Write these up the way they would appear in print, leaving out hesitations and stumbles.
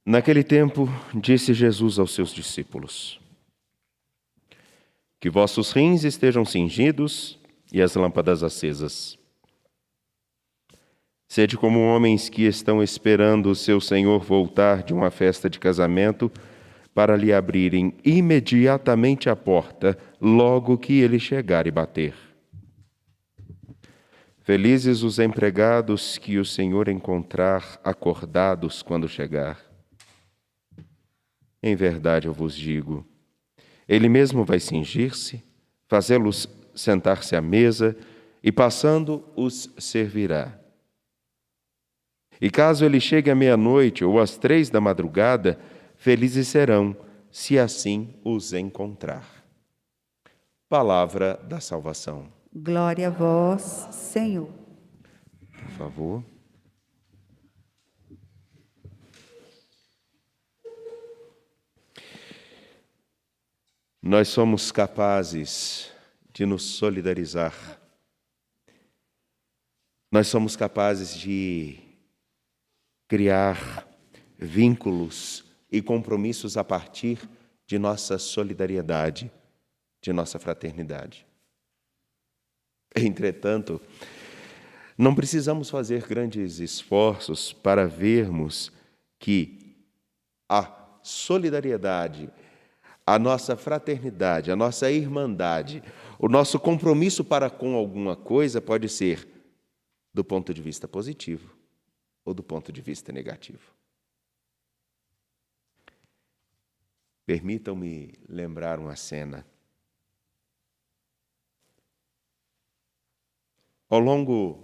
Naquele tempo, disse Jesus aos seus discípulos: que vossos rins estejam cingidos e as lâmpadas acesas. Sede como homens que estão esperando o seu Senhor voltar de uma festa de casamento para lhe abrirem imediatamente a porta, logo que ele chegar e bater. Felizes os empregados que o Senhor encontrar acordados quando chegar. Em verdade eu vos digo, ele mesmo vai cingir-se, fazê-los sentar-se à mesa e, passando, os servirá. E caso ele chegue à meia-noite ou às 3 da madrugada, felizes serão, se assim os encontrar. Palavra da salvação. Glória a vós, Senhor. Por favor. Nós somos capazes de nos solidarizar. Nós somos capazes de criar vínculos e compromissos a partir de nossa solidariedade, de nossa fraternidade. Entretanto, não precisamos fazer grandes esforços para vermos que a solidariedade, a nossa fraternidade, a nossa irmandade, o nosso compromisso para com alguma coisa pode ser do ponto de vista positivo ou do ponto de vista negativo. Permitam-me lembrar uma cena. Ao longo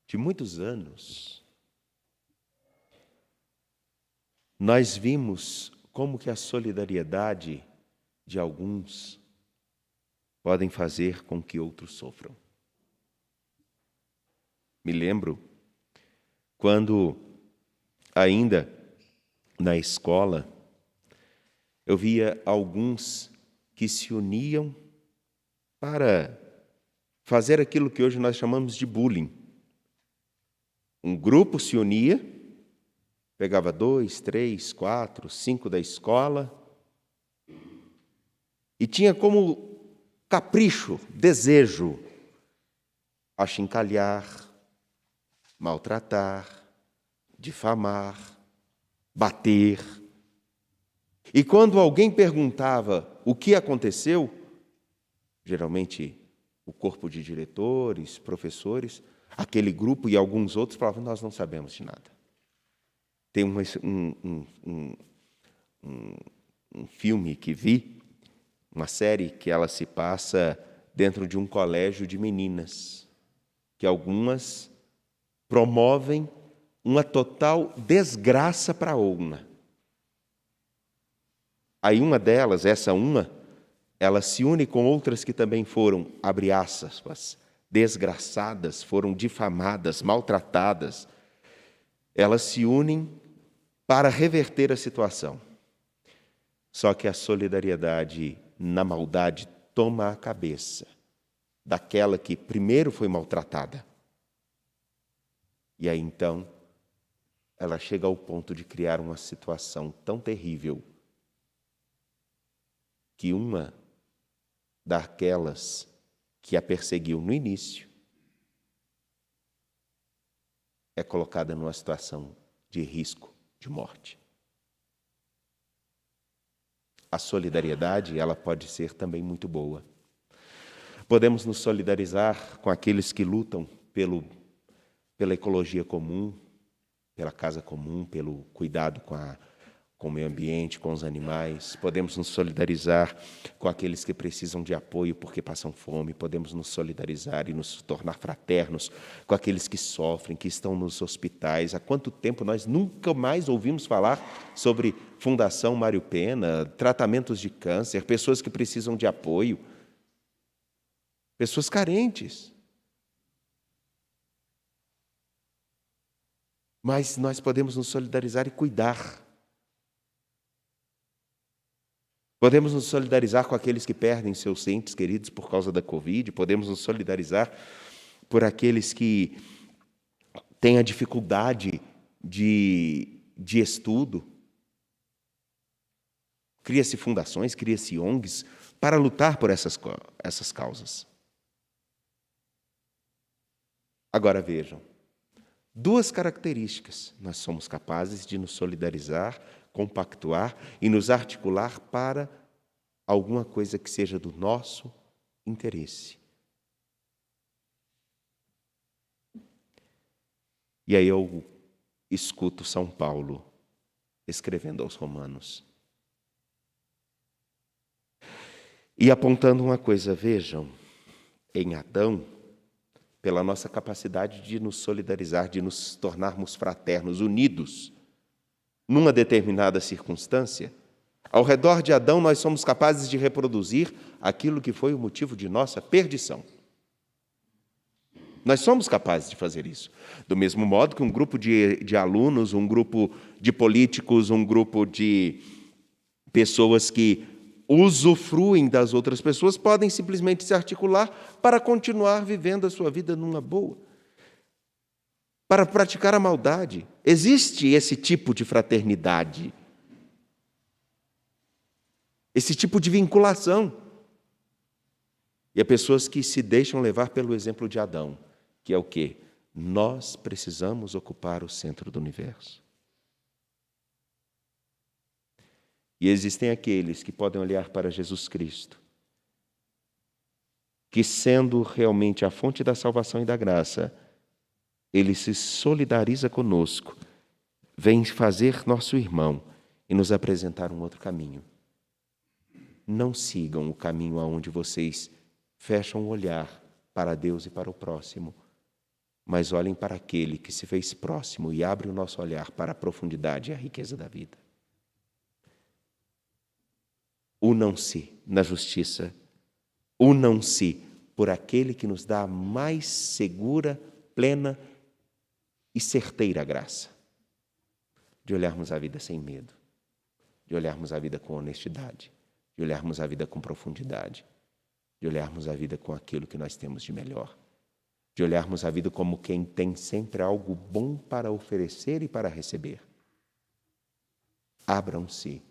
de muitos anos, nós vimos como que a solidariedade de alguns podem fazer com que outros sofram. Me lembro quando, ainda na escola, eu via alguns que se uniam para fazer aquilo que hoje nós chamamos de bullying. Um grupo se unia, pegava 2, 3, 4, 5 da escola e tinha como capricho, desejo, achincalhar, maltratar, difamar, bater. E quando alguém perguntava o que aconteceu, geralmente o corpo de diretores, professores, aquele grupo e alguns outros falavam: nós não sabemos de nada. Tem um filme que vi, uma série que ela se passa dentro de um colégio de meninas, que algumas promovem uma total desgraça para a uma. Aí uma delas, ela se une com outras que também foram, abre aspas, desgraçadas, foram difamadas, maltratadas. Elas se unem para reverter a situação. Só que a solidariedade na maldade toma a cabeça daquela que primeiro foi maltratada. E aí então, ela chega ao ponto de criar uma situação tão terrível que uma daquelas que a perseguiu no início é colocada numa situação de risco de morte. A solidariedade, ela pode ser também muito boa. Podemos nos solidarizar com aqueles que lutam pela ecologia comum, pela casa comum, pelo cuidado com o meio ambiente, com os animais. Podemos nos solidarizar com aqueles que precisam de apoio porque passam fome. Podemos nos solidarizar e nos tornar fraternos com aqueles que sofrem, que estão nos hospitais. Há quanto tempo nós nunca mais ouvimos falar sobre Fundação Mário Pena, tratamentos de câncer, pessoas que precisam de apoio, pessoas carentes. Mas nós podemos nos solidarizar e cuidar. Podemos nos solidarizar com aqueles que perdem seus entes queridos por causa da Covid. Podemos nos solidarizar por aqueles que têm a dificuldade de de estudo. Cria-se fundações, cria-se ONGs para lutar por essas causas. Agora vejam, duas características. Nós somos capazes de nos solidarizar, compactuar e nos articular para alguma coisa que seja do nosso interesse. E aí eu escuto São Paulo escrevendo aos Romanos e apontando uma coisa: vejam, em Adão, pela nossa capacidade de nos solidarizar, de nos tornarmos fraternos, unidos, numa determinada circunstância, ao redor de Adão nós somos capazes de reproduzir aquilo que foi o motivo de nossa perdição. Nós somos capazes de fazer isso. Do mesmo modo que um grupo de alunos, um grupo de políticos, um grupo de pessoas que usufruem das outras pessoas podem simplesmente se articular para continuar vivendo a sua vida numa boa, para praticar a maldade. Existe esse tipo de fraternidade, esse tipo de vinculação. E há pessoas que se deixam levar pelo exemplo de Adão, que é o quê? Nós precisamos ocupar o centro do universo. E existem aqueles que podem olhar para Jesus Cristo, que, sendo realmente a fonte da salvação e da graça, Ele se solidariza conosco, vem fazer nosso irmão e nos apresentar um outro caminho. Não sigam o caminho aonde vocês fecham o olhar para Deus e para o próximo, mas olhem para aquele que se fez próximo e abre o nosso olhar para a profundidade e a riqueza da vida. Unam-se na justiça, unam-se por aquele que nos dá a mais segura, plena e certeira graça de olharmos a vida sem medo, de olharmos a vida com honestidade, de olharmos a vida com profundidade, de olharmos a vida com aquilo que nós temos de melhor, de olharmos a vida como quem tem sempre algo bom para oferecer e para receber. Abram-se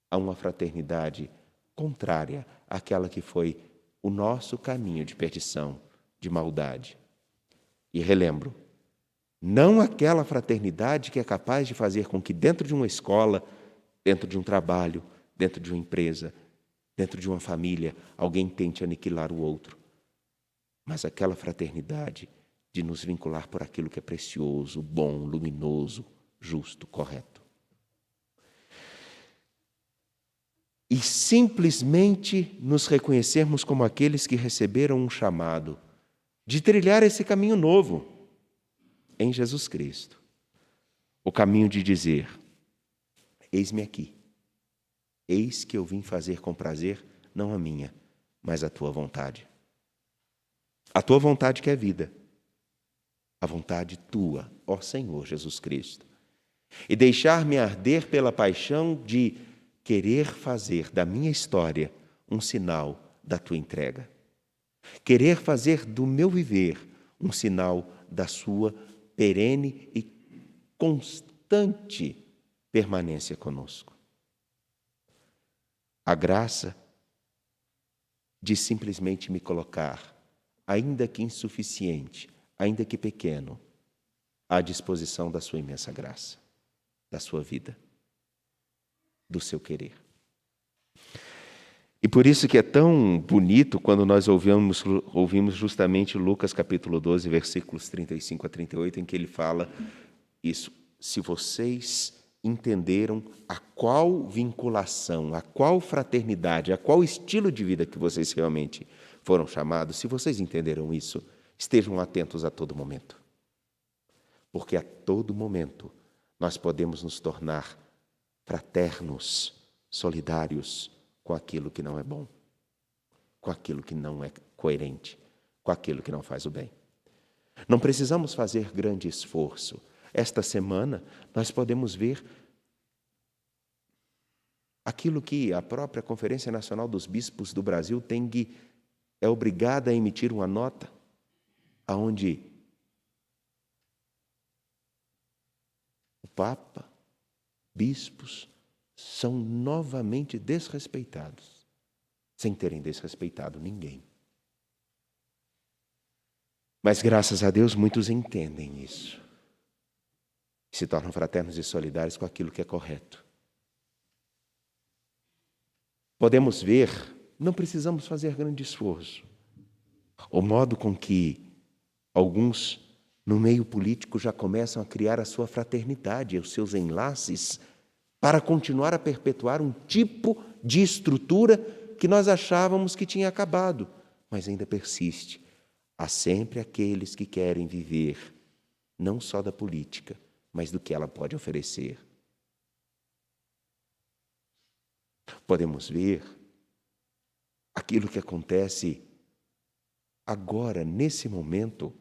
a uma fraternidade contrária àquela que foi o nosso caminho de perdição, de maldade. E relembro, não aquela fraternidade que é capaz de fazer com que dentro de uma escola, dentro de um trabalho, dentro de uma empresa, dentro de uma família, alguém tente aniquilar o outro, mas aquela fraternidade de nos vincular por aquilo que é precioso, bom, luminoso, justo, correto. E simplesmente nos reconhecermos como aqueles que receberam um chamado de trilhar esse caminho novo em Jesus Cristo. O caminho de dizer: eis-me aqui, eis que eu vim fazer com prazer, não a minha, mas a tua vontade. A tua vontade que é vida, a vontade tua, ó Senhor Jesus Cristo. E deixar-me arder pela paixão de querer fazer da minha história um sinal da tua entrega. Querer fazer do meu viver um sinal da sua perene e constante permanência conosco. A graça de simplesmente me colocar, ainda que insuficiente, ainda que pequeno, à disposição da sua imensa graça, da sua vida, do seu querer. E por isso que é tão bonito quando nós ouvimos justamente Lucas capítulo 12, versículos 35 a 38, em que ele fala isso: se vocês entenderam a qual vinculação, a qual fraternidade, a qual estilo de vida que vocês realmente foram chamados, se vocês entenderam isso, estejam atentos a todo momento. Porque a todo momento nós podemos nos tornar fraternos, solidários com aquilo que não é bom, com aquilo que não é coerente, com aquilo que não faz o bem. Não precisamos fazer grande esforço. Esta semana nós podemos ver aquilo que a própria Conferência Nacional dos Bispos do Brasil é obrigada a emitir uma nota, onde o Papa bispos são novamente desrespeitados, sem terem desrespeitado ninguém. Mas, graças a Deus, muitos entendem isso. Se tornam fraternos e solidários com aquilo que é correto. Podemos ver, não precisamos fazer grande esforço, o modo com que alguns, no meio político, já começam a criar a sua fraternidade, os seus enlaces, para continuar a perpetuar um tipo de estrutura que nós achávamos que tinha acabado, mas ainda persiste. Há sempre aqueles que querem viver, não só da política, mas do que ela pode oferecer. Podemos ver aquilo que acontece agora, nesse momento,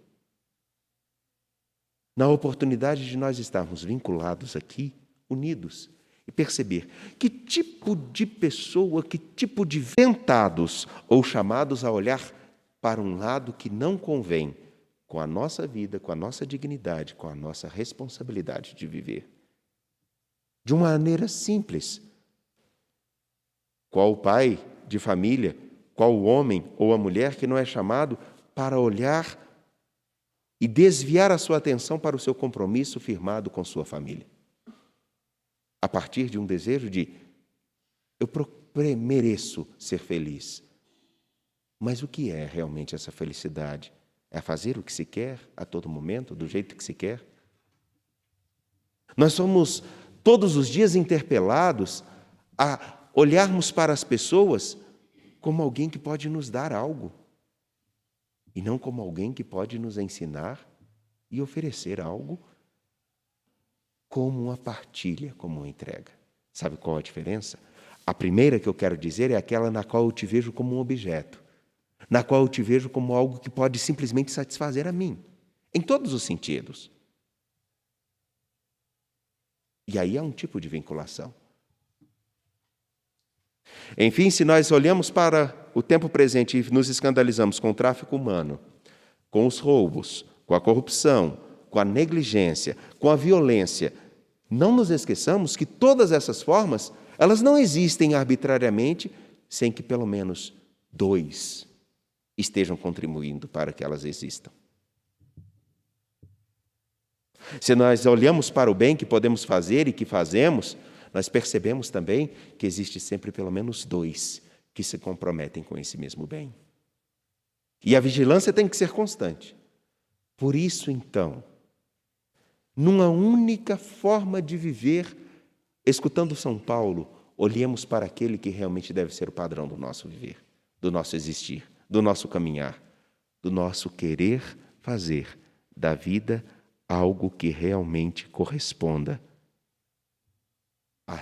na oportunidade de nós estarmos vinculados aqui, unidos, e perceber que tipo de pessoa, que tipo de ventados ou chamados a olhar para um lado que não convém com a nossa vida, com a nossa dignidade, com a nossa responsabilidade de viver. De uma maneira simples. Qual o pai de família, qual o homem ou a mulher que não é chamado para olhar e desviar a sua atenção para o seu compromisso firmado com sua família? A partir de um desejo de, eu mereço ser feliz. Mas o que é realmente essa felicidade? É fazer o que se quer a todo momento, do jeito que se quer? Nós somos todos os dias interpelados a olharmos para as pessoas como alguém que pode nos dar algo, e não como alguém que pode nos ensinar e oferecer algo como uma partilha, como uma entrega. Sabe qual a diferença? A primeira que eu quero dizer é aquela na qual eu te vejo como um objeto, na qual eu te vejo como algo que pode simplesmente satisfazer a mim, em todos os sentidos. E aí há um tipo de vinculação. Enfim, se nós olhamos para o tempo presente e nos escandalizamos com o tráfico humano, com os roubos, com a corrupção, com a negligência, com a violência, não nos esqueçamos que todas essas formas, elas não existem arbitrariamente sem que pelo menos 2 estejam contribuindo para que elas existam. Se nós olhamos para o bem que podemos fazer e que fazemos, nós percebemos também que existe sempre pelo menos 2 que se comprometem com esse mesmo bem. E a vigilância tem que ser constante. Por isso, então, numa única forma de viver, escutando São Paulo, olhemos para aquele que realmente deve ser o padrão do nosso viver, do nosso existir, do nosso caminhar, do nosso querer fazer da vida algo que realmente corresponda a